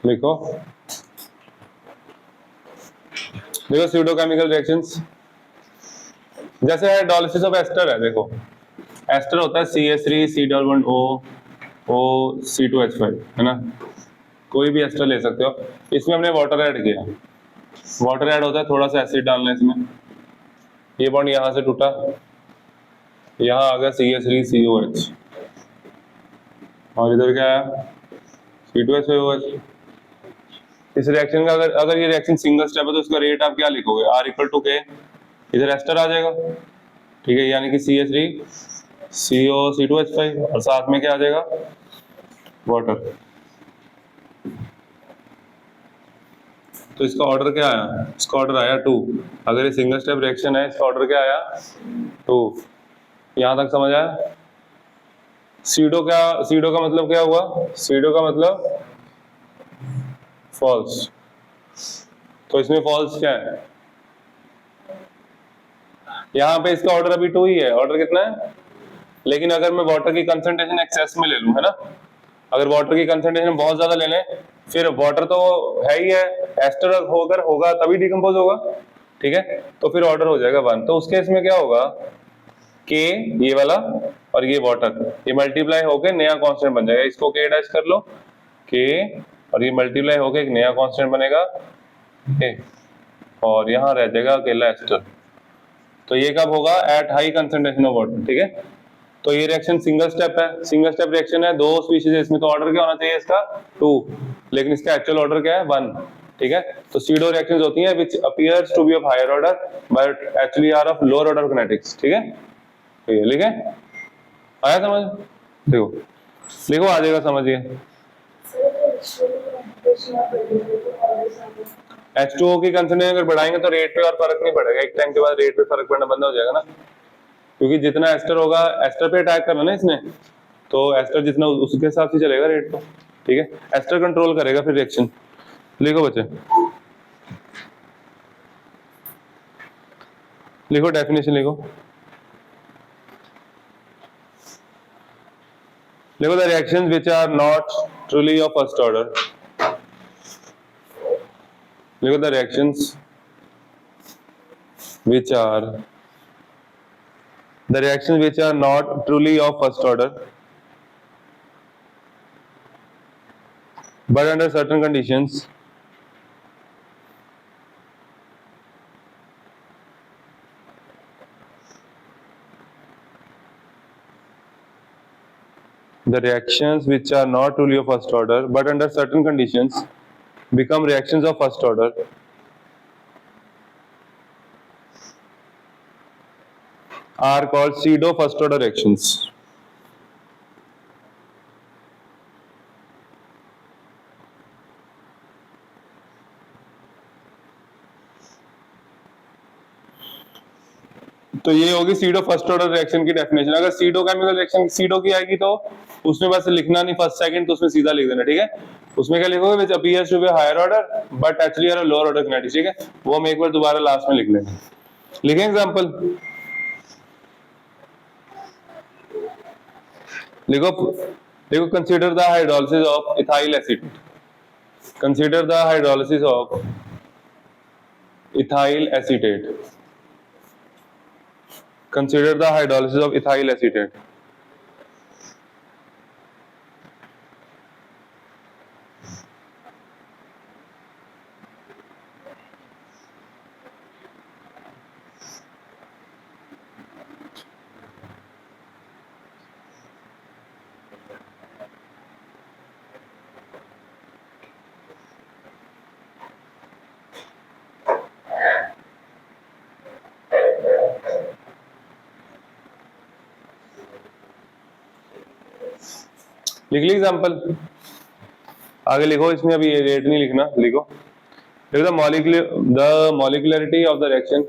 लिखो देखो स्यूडोकेमिकल रिएक्शंस जैसे हाइड्रोलिसिस ऑफ एस्टर है। देखो एस्टर होता है CH3 C+O O C2H5 है ना, कोई भी एस्टर ले सकते हो। इसमें हमने वाटर ऐड किया, वाटर ऐड होता है, थोड़ा सा एसिड डालना है इसमें। ये बॉन्ड यहाँ से टूटा, यहाँ आ गया CH3COH और इधर क्या आया C2SOH। इस रिएक्शन का अगर ये रिएक्शन सिंगल स्टेप है तो इसका रेट आप क्या लिखोगे, R=K, इधर एस्टर आ जाएगा, ठीक है, यानी कि CH3CO C2H5 और साथ में क्या आ जाएगा वाटर। तो इसका ऑर्डर क्या आया, इसका ऑर्डर आया 2। अगर ये सिंगल स्टेप रिएक्शन है इसका ऑर्डर क्या आया 2। यहां तक समझ आया। सीडो का मतलब क्या हुआ, सीडो का मतलब फॉल्स, तो इसमें फॉल्स क्या है, यहाँ पे इसका ऑर्डर अभी 2 ही है, ऑर्डर कितना है। लेकिन अगर मैं वाटर की कंसंट्रेशन एक्सेस में ले लूं, है ना, अगर वाटर की कंसंट्रेशन बहुत ज्यादा ले लें, फिर वाटर तो है ही है, एस्टर होगा तभी डिकम्पोज होगा, ठीक है, तो फिर ऑर्डर हो जाएगा 1। तो उस केस में क्या होगा, के ये वाला और ये वाटर ये मल्टीप्लाई होकर नया कांस्टेंट बन जाएगा, इसको के डैश कर लो, के और ये मल्टीप्लाई होकर एक नया कांस्टेंट बनेगा के, और यहाँ रह जाएगा अकेला एस्टर। तो ये कब होगा, at high concentration of water, ठीक है। तो ये रिएक्शन सिंगल स्टेप है, सिंगल स्टेप रिएक्शन है, 2 स्पीशीज है इसमें, तो ऑर्डर क्या होना चाहिए इसका 2, लेकिन इसका एक्चुअल ऑर्डर क्या है 1, ठीक है। तो सीडो रिएक्शंस होती हैं which appears to be of higher order but actually are of lower order kinetics, ठीक है। तो ये लिखे, आया समझ, देखो देखो आ जाएगा समझिए। H2O की कंसंट्रेशन अगर बढ़ाएंगे तो रेट पे और फर्क नहीं पड़ेगा, एक टाइम के बाद रेट पे फर्क पड़ना बंद हो जाएगा ना, क्योंकि जितना एस्टर होगा, एस्टर पे अटैक करना ना इसने, तो एस्टर जितना उसके हिसाब से चलेगा रेट तो, ठीक है, एस्टर कंट्रोल करेगा फिर रिएक्शन। लिखो बच्चे, लिखो डेफिनेशन लिखो, लिखो the reactions which are not truly of first order, लिखो the reactions which are the reactions which are not truly of first order but under certain conditions the reactions which are not truly of first order but under certain conditions become reactions of first order are called pseudo first order reactions. तो ये होगी SIDO first order reaction की definition. अगर SIDO chemical reaction SIDO की आएगी तो उसमें बस लिखना नहीं फर्स्ट सेकंड, तो उसमें सीधा लिख देना, ठीक है। उसमें क्या लिखोगे, which appears to be higher order but actually are lower order kinetics, ठीक है, वो हम एक बार दोबारा लास्ट में लिख लेंगे। लिखें एग्जांपल, लिखो देखो, consider the hydrolysis of ethyl acid, consider the hydrolysis of ethyl acetate, consider the hydrolysis of ethyl acetate. लिख ली एग्जांपल, आगे लिखो, इसमें अभी रेट नहीं लिखना, लिखो the molecularity of the reaction,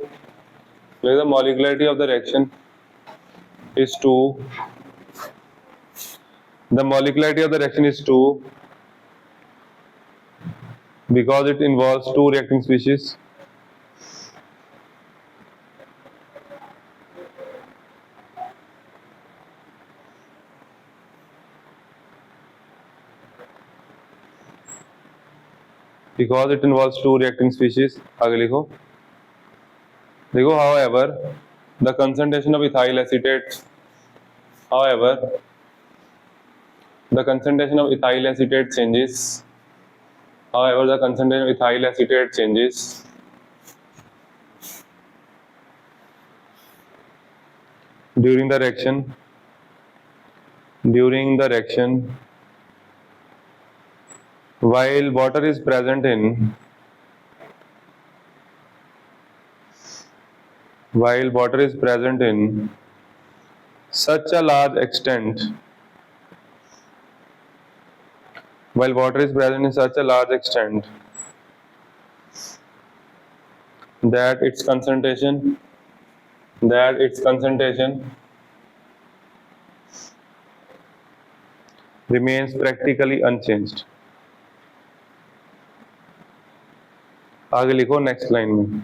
the molecularity of the reaction is 2, the molecularity of the reaction is 2 because it involves 2 reacting species. because it involves two reacting species. आगे लिखो, देखो however the concentration of ethyl acetate, however the concentration of ethyl acetate changes, however the concentration of ethyl acetate changes during the reaction while water is present in such a large extent, while water is present in such a large extent that its concentration remains practically unchanged. आगे लिखो next line में,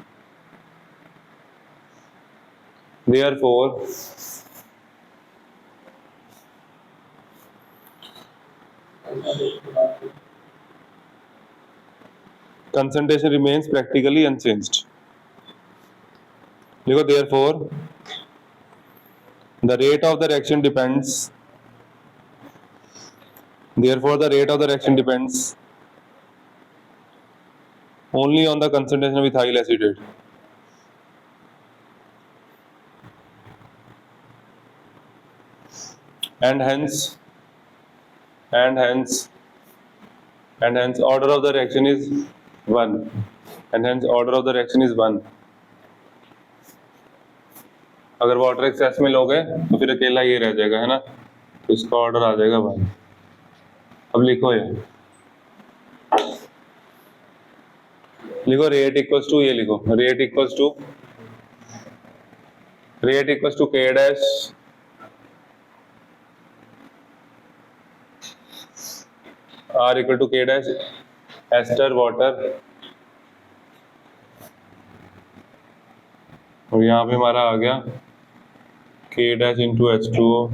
therefore concentration remains practically unchanged. लिखो therefore the rate of the reaction depends only on the concentration of ethyl acetate. And hence order of the reaction is 1. अगर water access में लोगे तो फिर अकेला ये रह जाएगा, है ना, तो इसका ऑर्डर आ जाएगा 1. अब लिखो रेट इक्वल्स टू, ये लिखो rate equals to K dash R equal to K dash ester water, और यहाँ पे हमारा आ गया K डैश इंटू H2O.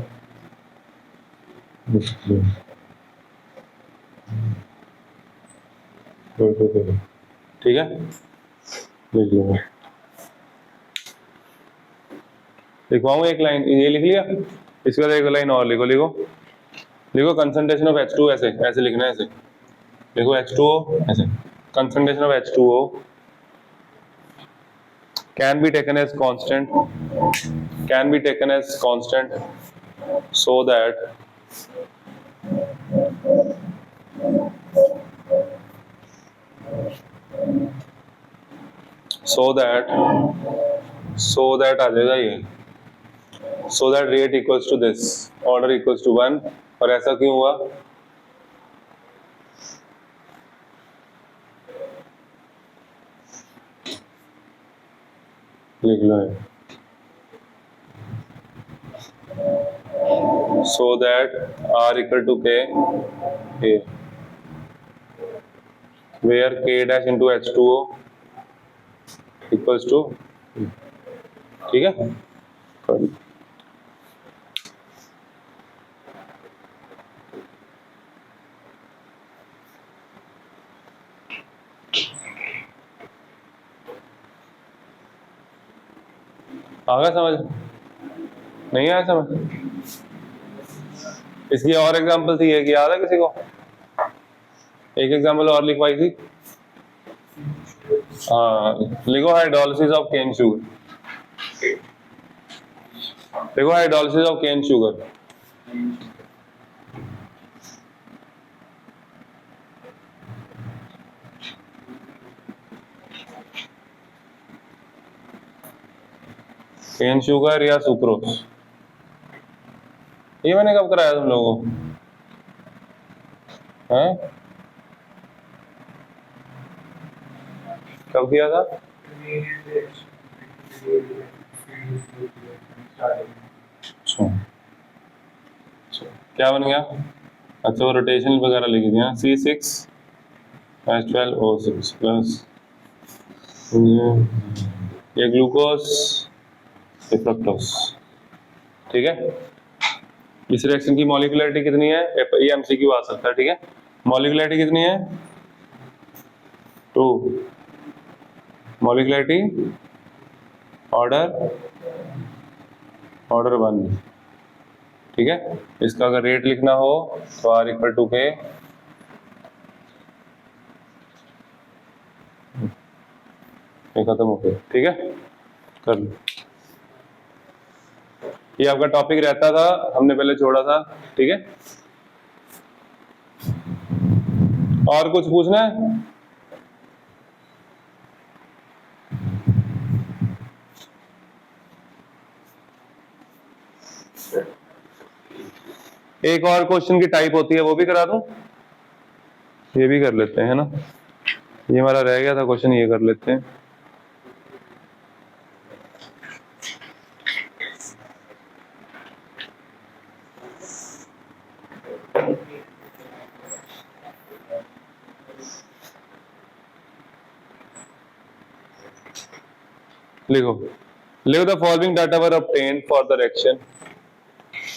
ठीक है, लिखवाऊँ एक लाइन, ये लिख लिया, इसके बाद एक लाइन और लिखो कंसंट्रेशन ऑफ H2O, ऐसे लिखना है, ऐसे लिखो H2O, ऐसे concentration of H2O can be taken as constant so that आ जाएगा ये, so that rate equals to this, order equals to 1. और ऐसा क्यों हुआ? लिख लो है, so that R equal to K, where K dash into H2O equals to, ठीक है, आ गया समझ? नहीं आया समझ? इसकी और एग्जांपल थी, एक याद है किसी को? एक एग्जांपल और लिखवाई थी, लिखो हाइड्रोलिसिस ऑफ केन शुगर, देखो hydrolysis of cane sugar, cane sugar या सुक्रोज, ये मैंने कब कराया तुम लोगों को? कब किया था? क्या बन गया? अच्छा, वो रोटेशन वगैरह लिखी थी, C6H12O6 प्लस ये ग्लूकोज, ये फ्रक्टोज, ठीक है। इस रिएक्शन की मॉलिक्यूलरिटी कितनी है? ये एमसीक्यू आ सकता है, ठीक है। मॉलिक्यूलरिटी कितनी है? 2 मॉलिक्युलरिटी ऑर्डर 1, ठीक है। इसका अगर रेट लिखना हो तो R इक्वल टू के खत्म हो गया, ठीक है, कर लो। ये आपका टॉपिक रहता था, हमने पहले छोड़ा था, ठीक है। और कुछ पूछना है? एक और क्वेश्चन की टाइप होती है, वो भी करा दूं? ये भी कर लेते हैं, है ना। ये हमारा रह गया था क्वेश्चन, ये कर लेते हैं। लिखो the following data were obtained for the reaction.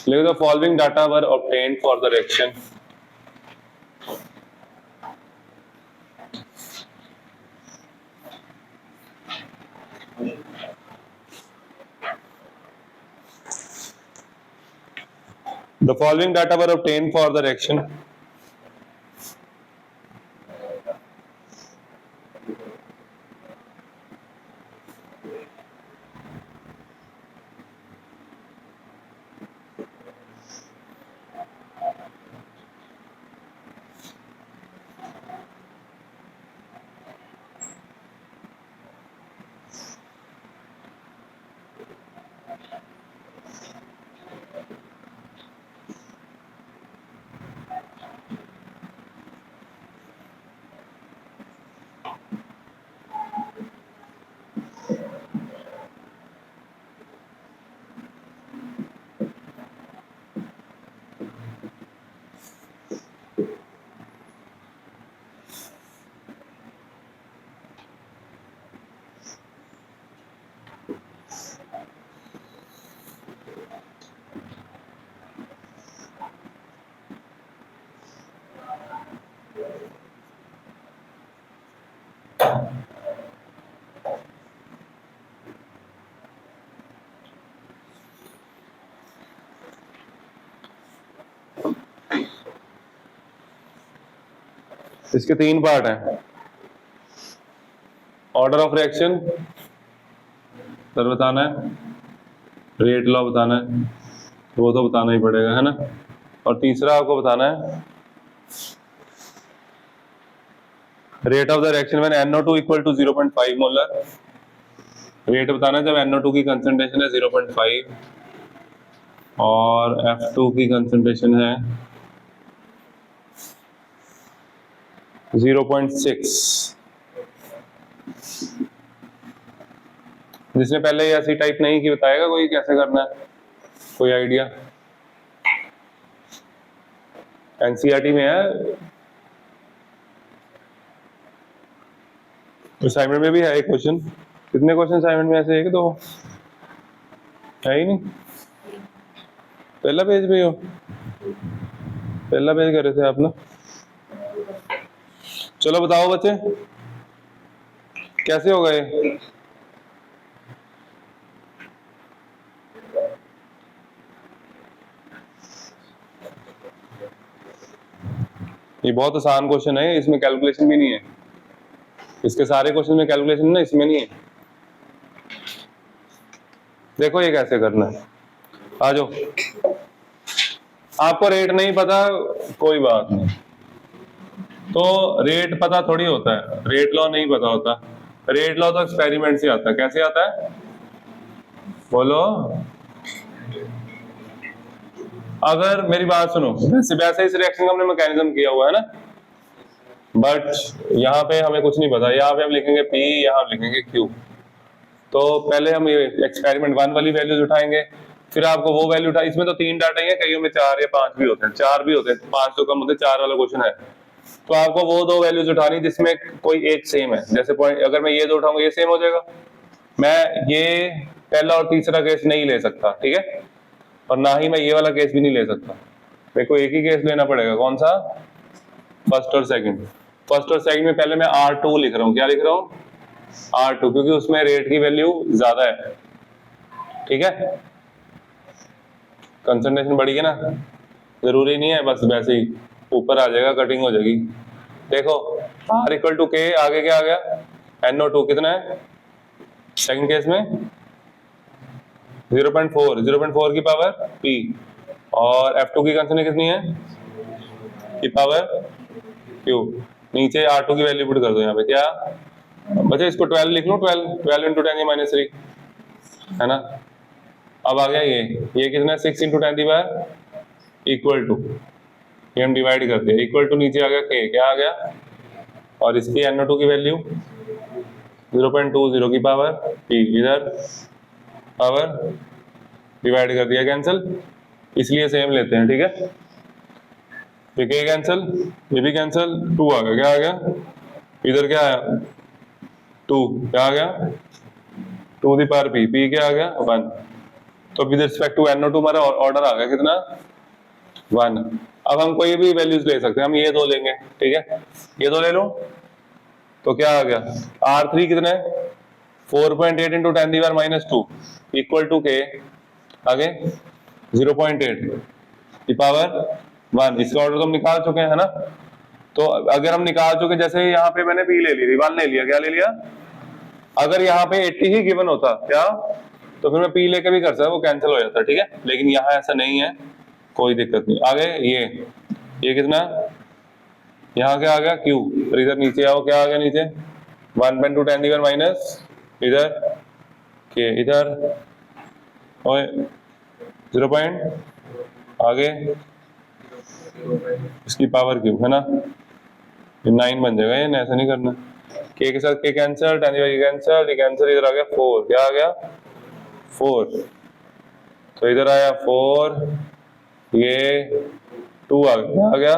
लिखो the following data were obtained for the reaction. The following data were obtained for the reaction. इसके 3 पार्ट हैं। ऑर्डर ऑफ रिएक्शन सर बताना है, रेट लॉ बताना है, वो तो बताना ही पड़ेगा, है ना। और तीसरा आपको बताना है rate of the reaction when NO2 equal to 0.5 molar. Rate बताना है जब NO2 की कंसंट्रेशन है 0.5 और F2 की कंसंट्रेशन है 0.6। जिसने पहले ऐसी टाइप नहीं की बताएगा कोई कैसे करना है, कोई आइडिया? एनसीईआरटी में है, असाइनमेंट में भी है एक क्वेश्चन। कितने क्वेश्चन असाइनमेंट में ऐसे? 1 2 है ही नहीं। पहला पेज पे हो, पहला पेज कर रहे थे आप ना। चलो बताओ बच्चे कैसे हो गए? ये बहुत आसान क्वेश्चन है, इसमें कैलकुलेशन भी नहीं है। इसके सारे क्वेश्चन में कैलकुलेशन ना, इसमें नहीं है। देखो ये कैसे करना है, आ जाओ। आपको रेट नहीं पता, कोई बात नहीं, तो रेट पता थोड़ी होता है, रेट लॉ नहीं पता होता। रेट लॉ तो एक्सपेरिमेंट से आता है। कैसे आता है बोलो? अगर मेरी बात सुनो, वैसे इस रिएक्शन का हमने मैकेनिज्म किया हुआ है ना, बट यहाँ पे हमें कुछ नहीं पता। यहाँ पे हम लिखेंगे P, यहाँ हम लिखेंगे Q। तो पहले हम ये एक्सपेरिमेंट 1 वाली वैल्यूज उठाएंगे, फिर आपको वो वैल्यू उठा। इसमें तो 3 डाटा ही है, कईयों में 4 या 5 भी होते हैं, 4 भी होते हैं, 5 तो कम होते हैं, 4 वाला क्वेश्चन है। तो आपको वो 2 वैल्यूज उठानी जिसमें कोई एक सेम है। जैसे पॉइंट अगर मैं ये 2 उठाऊंगा, ये सेम हो जाएगा। मैं ये पहला और तीसरा केस नहीं ले सकता, ठीक है, और ना ही मैं ये वाला केस भी नहीं ले सकता। मेरे को एक ही केस लेना पड़ेगा। कौन सा? फर्स्ट और सेकंड। फर्स्ट और सेकंड में पहले मैं R2 लिख रहा हूँ, क्या लिख रहा हूँ? R2, क्योंकि उसमें रेट की वैल्यू ज्यादा है, ठीक है। कंसंट्रेशन बढ़ी है ना, जरूरी नहीं है, बस वैसे ही ऊपर आ जाएगा, कटिंग हो जाएगी। देखो R इक्वल टू के, आगे क्या आ गया? NO2 कितना है सेकंड केस में? 0.4, 0.4 की पावर P, और F2 की कंसंट्रेशन कितनी है? की पावर Q। नीचे R2 की वैल्यू पुट कर दो यहाँ पे, क्या बच्चे? इसको 12 लिख लो, 12 इंटू 10⁻3, है ना। अब आ गया ये कितना है? 6 इंटू 10 इक्वल टू, ये हम डिवाइड करते हैं, इक्वल टू नीचे आ गया के, क्या आ गया? और इसकी NO2 की वैल्यू 0.20 की पावर P, इधर पावर डिवाइड कर दिया, कैंसिल, इसलिए सेम लेते हैं, ठीक है। ये के कैंसिल, ये भी कैंसिल, 2 आ गया, क्या आ गया? इधर क्या आया? 2, क्या आ गया? 2 दी पावर P, P क्या आ गया? 1। तो विद रिस्पेक्ट टू NO2 हमारा ऑर्डर आ गया कितना? 1। अब हम कोई भी वैल्यूज ले सकते हैं, हम ये दो लेंगे, ठीक है, ये दो ले लो, तो क्या आ गया? R3 कितना है? 4.8 इंटू 10⁻2 इक्वल टू के, आगे 0.8 की पावर 1। इसका ऑर्डर तो हम निकाल चुके हैं, है ना। तो अगर हम निकाल चुके, जैसे यहाँ पे मैंने P ले ली, 1 ले लिया, क्या ले लिया? अगर यहाँ पे 80 ही गिवन होता क्या, तो फिर मैं P लेके भी कर सकता, वो कैंसिल हो जाता, ठीक है। लेकिन यहाँ ऐसा नहीं है, कोई दिक्कत नहीं। आगे ये कितना? यहाँ क्या आ गया? Q। फिर इधर नीचे आओ, क्या आ गया नीचे? 1.2 10⁻, इधर के, इधर 0 आगे इसकी पावर Q, है ना। ये 9 बन जाएगा, ये ऐसा नहीं करना। के साथ के कैंसिल, 10 कैंसिल, ये कैंसिल, इधर आ गया 4, क्या आ गया? 4। तो इधर आया 4, ये 2 आ गया, क्या आ गया?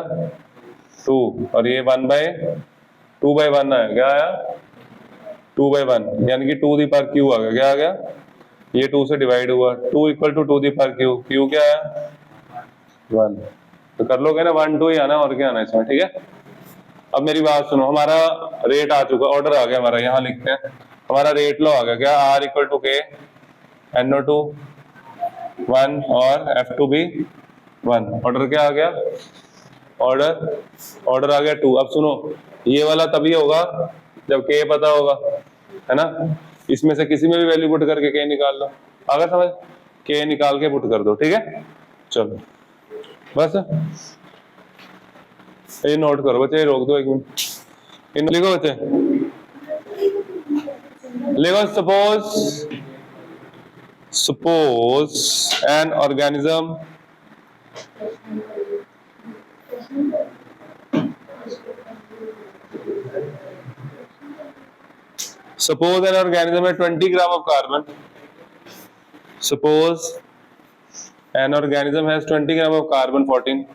2, और ये 2/1 आया, क्या आया? 2/1, यानी कि 2 दी पावर Q आ गया, क्या आ गया? ये 2 से डिवाइड हुआ, 2 equal to 2 the power Q, Q क्या आया? 1। तो कर लोगे ना, 1 2 ही आना, और क्या आना इसमें, ठीक है। अब मेरी बात सुनो, हमारा रेट आ चुका, ऑर्डर आ गया हमारा, यहाँ लिखते हैं, हमारा रेट लो आ गया, क्या? R इक्वल टू के, NO2 1 और F2 भी 1। ऑर्डर क्या आ गया? ऑर्डर आ गया 2। अब सुनो, ये वाला तभी होगा जब के पता होगा, है ना। इसमें से किसी में भी वैल्यू पुट करके के निकाल लो, अगर समझ, के निकाल के पुट कर दो, ठीक है। चलो बस ये नोट करो बच्चे, रोक दो 1 मिनट, इन लिखो बच्चे, लिखो suppose an organism suppose an organism has 20 gram of carbon. Suppose an organism has 20 gram of carbon 14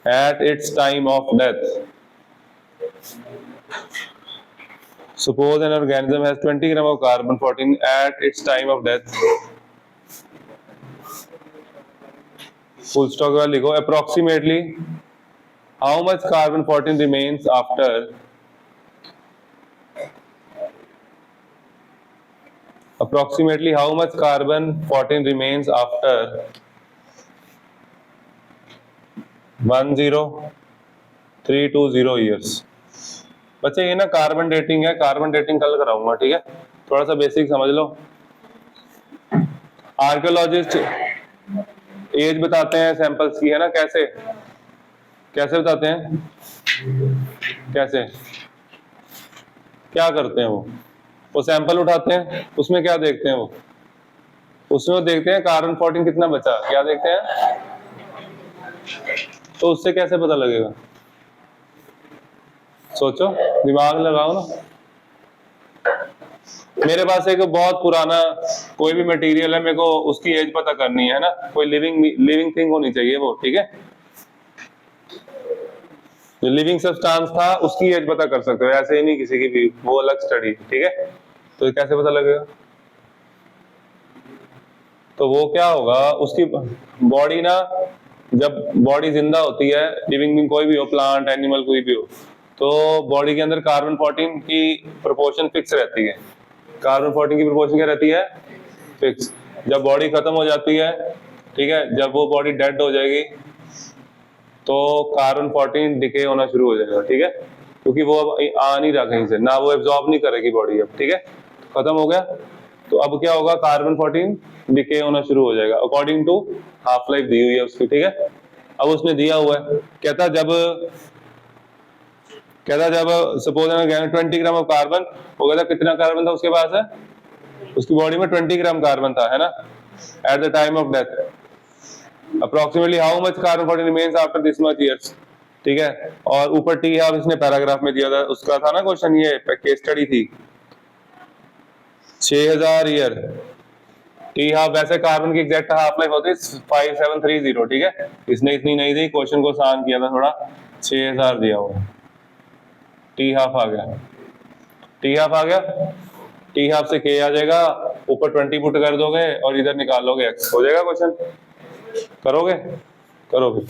at its time of death. Suppose an organism has 20 gram of carbon 14 at its time of death. Full stop का लिखो, approximately how much carbon 14 remains after approximately how much carbon 14 remains after 10320 years. बच्चे ये ना carbon dating है, carbon dating कल कराऊंगा, ठीक है। थोड़ा सा बेसिक समझ लो। आर्कियोलॉजिस्ट एज बताते हैं सैंपल्स की, है ना। कैसे कैसे बताते हैं? कैसे क्या करते हैं? वो सैंपल उठाते हैं, उसमें क्या देखते हैं? उसमें देखते हैं कार्बन 14 कितना बचा, क्या देखते हैं? तो उससे कैसे पता लगेगा? सोचो, दिमाग लगाओ ना। मेरे पास एक बहुत पुराना कोई भी मटेरियल है, मेरे को उसकी एज पता करनी है ना, कोई लिविंग थिंग होनी चाहिए वो, ठीक है। जो लिविंग सब्सटेंस था उसकी एज पता कर सकते हो, ऐसे ही नहीं किसी की भी, वो अलग स्टडी, ठीक है। तो कैसे पता लगेगा? तो वो क्या होगा, उसकी बॉडी ना, जब बॉडी जिंदा होती है, लिविंग बीइंग कोई भी हो, प्लांट एनिमल कोई भी हो, तो बॉडी के अंदर कार्बन 14 की प्रोपोर्शन फिक्स रहती है। कार्बन 14 की प्रोपोर्शन क्या रहती है? फिक्स। जब बॉडी खत्म हो जाती है, ठीक है, जब वो बॉडी डेड हो जाएगी तो कार्बन 14 डिके होना शुरू हो जाएगा, ठीक है, क्योंकि वो अब आ नहीं रहा कहीं से, ना वो एब्जॉर्ब नहीं करेगी बॉडी अब, ठीक है, खत्म हो गया। तो अब क्या होगा? कार्बन 14 डिके होना शुरू हो जाएगा अकॉर्डिंग टू हाफ लाइफ दी हुई है उसकी, ठीक है। अब उसने दिया हुआ है, कहता जब सपोज 20 ग्राम ऑफ कार्बन, वो कहता कितना कार्बन था उसके पास है? उसकी बॉडी में 20 ग्राम कार्बन था, है ना, at the time of death. Approximately how much carbon 14 remains after this much years, ठीक है। और ऊपर टी हाफ इसने पैराग्राफ में दिया था, उसका था ना क्वेश्चन, ये केस स्टडी थी 6000 ईयर। टी हाफ वैसे कार्बन की एग्जैक्ट हाफ लाइफ होती है 5730, ठीक है, इसने इतनी नहीं दी, क्वेश्चन को आसान किया था थोड़ा, 6000 दिया हुआ। टी हाफ आ गया, टी हाफ आ गया, टी हाफ से के आ जाएगा, ऊपर 20 पुट कर दोगे और इधर निकाल लोगे एक्स, हो जाएगा क्वेश्चन। करोगे? करो फिर।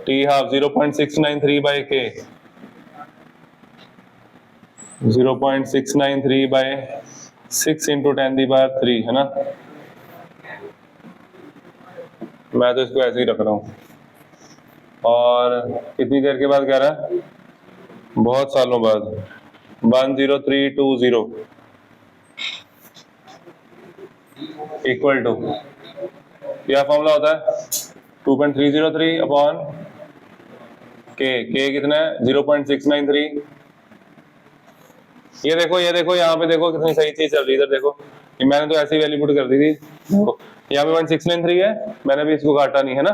टी हाफ 0.693 बाय के, 0.693 बाय 6 into 10⁻³ है ना। मैं तो इसको ऐसे ही रख रहा हूं। और कितनी देर के बाद कह रहा है? बहुत सालों बाद, 10320 इक्वल टू, क्या फॉर्मूला होता है? 2.303 अपॉन के कितना है? 0.693। ये देखो यहाँ पे देखो कितनी सही चीज चल रही है, इधर देखो, ये मैंने तो ऐसी वैल्यू पुट कर दी थी, यहाँ पे 0.693 है, मैंने भी इसको काटा नहीं है ना,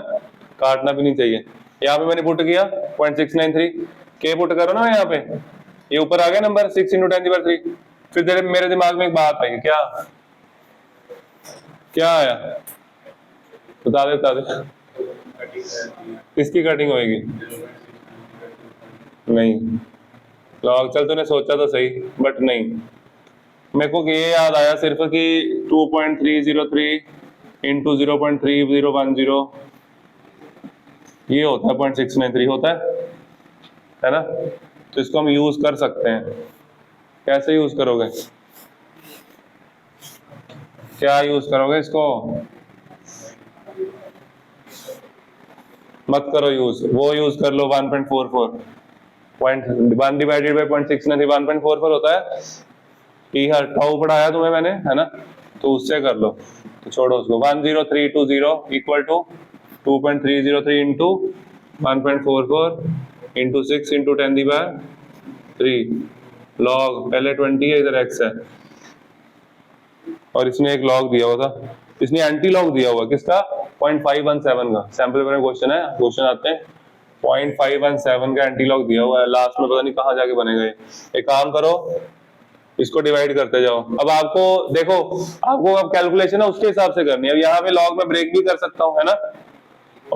काटना भी नहीं चाहिए। यहाँ पे मैंने पुट किया 0.693, के पुट करो ना यहाँ पे, ये ऊपर आ गया नंबर 6 into 10⁻³। फिर मेरे दिमाग में एक बात आई, क्या आया? बता दे। किसकी कटिंग होगी? नहीं, लॉग, चल तूने सोचा तो सही, बट नहीं, मेरे को ये याद आया सिर्फ कि 2.303 into 0.3010 ये होता है 0.693 होता है ना। तो इसको हम यूज कर सकते हैं। कैसे यूज करोगे? क्या यूज करोगे इसको? मत करो यूज, वो यूज कर लो 1.44, 1 डिवाइडेड बाई 0.693 1.44 होता है। टाउ पढ़ाया तुम्हें मैंने, है ना, तो उससे कर लो, तो छोड़ो उसको। 10320 equal to 2.303 into 1.44 into 6 into 10⁻³ log, पहले 20 है, इधर एक्स है, और इसने एक लॉग दिया हुआ था, इसने एंटी लॉग दिया हुआ किसका? 0.517 का। सैंपल पेपर में क्वेश्चन है, क्वेश्चन आते हैं, 0.517 का एंटी लॉग दिया हुआ है, लास्ट में पता नहीं कहाँ जाके बनेगा ये। एक काम करो, इसको डिवाइड करते जाओ। अब आपको देखो, आपको अब कैलकुलेशन है उसके हिसाब से करनी है। अब यहाँ पे लॉग में ब्रेक भी कर सकता हूँ, है ना,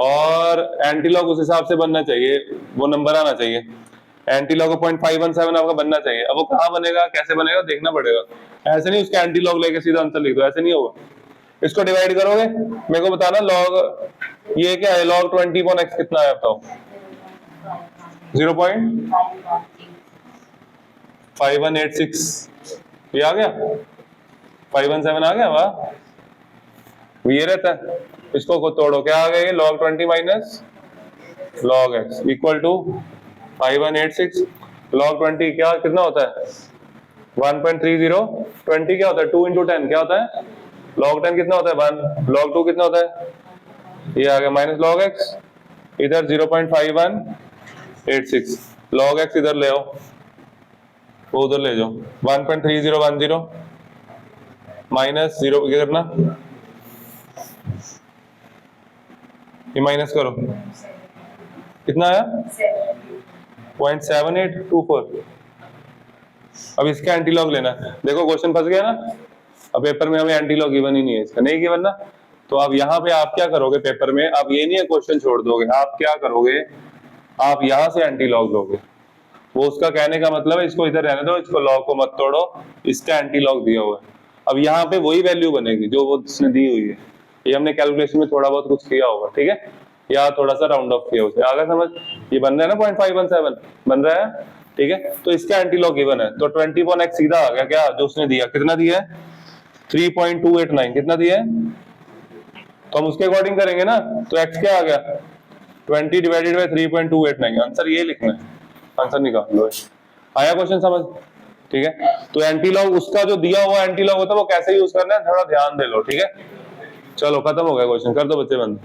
और एंटी लॉग उस हिसाब से बनना चाहिए, वो नंबर आना चाहिए। एंटी लॉग 0.517 आपका बनना चाहिए। अब वो कहाँ बनेगा, कैसे बनेगा, देखना पड़ेगा। ऐसे नहीं उसका एंटी लॉग लेके सीधा आंसर लिख दो, ऐसे नहीं होगा। इसको डिवाइड करोगे, मेरे को बताना लॉग ये क्या है, log 20 upon x कितना है बताओ? 0.5186, ये आ गया, 517 आ गया, वाह, ये रहता है। इसको को तोड़ो, क्या आ गया ये? log 20 minus log x equal to 5186। log 20 क्या कितना होता है? 1.30। 20 क्या होता है? 2 into 10 क्या होता है? log 10 कितना होता है? 1। log 2 कितना होता है? ये आ गया माइनस log x, इधर 0.5186, log x इधर ले आओ, वो उधर ले जाओ, 1.3010 माइनस 0 क्या करना, ये माइनस करो, कितना आया? 0.7824। अब इसका एंटी लॉग लेना। देखो क्वेश्चन फंस गया ना, अब पेपर में हमें एंटी लॉग गिवन ही नहीं है, इसका नहीं गिवन ना, तो अब यहाँ पे आप क्या करोगे पेपर में, आप ये नहीं है क्वेश्चन छोड़ दोगे, आप क्या करोगे, आप यहाँ से एंटी लॉग लोगे। वो उसका कहने का मतलब है इसको इधर रहने दो, इसको लॉग को मत तोड़ो, इसका एंटी लॉग दिया हुआ है। अब यहाँ पे वही वैल्यू बनेगी जो वो उसने दी हुई है। ये हमने कैलकुलेशन में थोड़ा बहुत कुछ किया होगा, ठीक है। या थोड़ा सा राउंड ऑफ किया उसे, आगे समझ। ये बन रहा है ना 0.517 बन रहा है, ठीक है। तो इसका एंटी लॉग गिवन है, तो 20/x सीधा आ गया क्या जो उसने दिया, कितना दिया है 3.289, कितना दिया है, तो हम उसके अकॉर्डिंग करेंगे ना। तो x क्या आ गया 20 डिवाइडेड बाय 3.289, आंसर ये लिखना है, आंसर निकाल लो। आया क्वेश्चन समझ, ठीक है। तो एंटी लॉग उसका जो दिया हुआ एंटी लॉग होता है वो कैसे यूज करना है थोड़ा ध्यान दे लो, ठीक है। चलो खत्म हो गया क्वेश्चन, कर दो बच्चे बंद।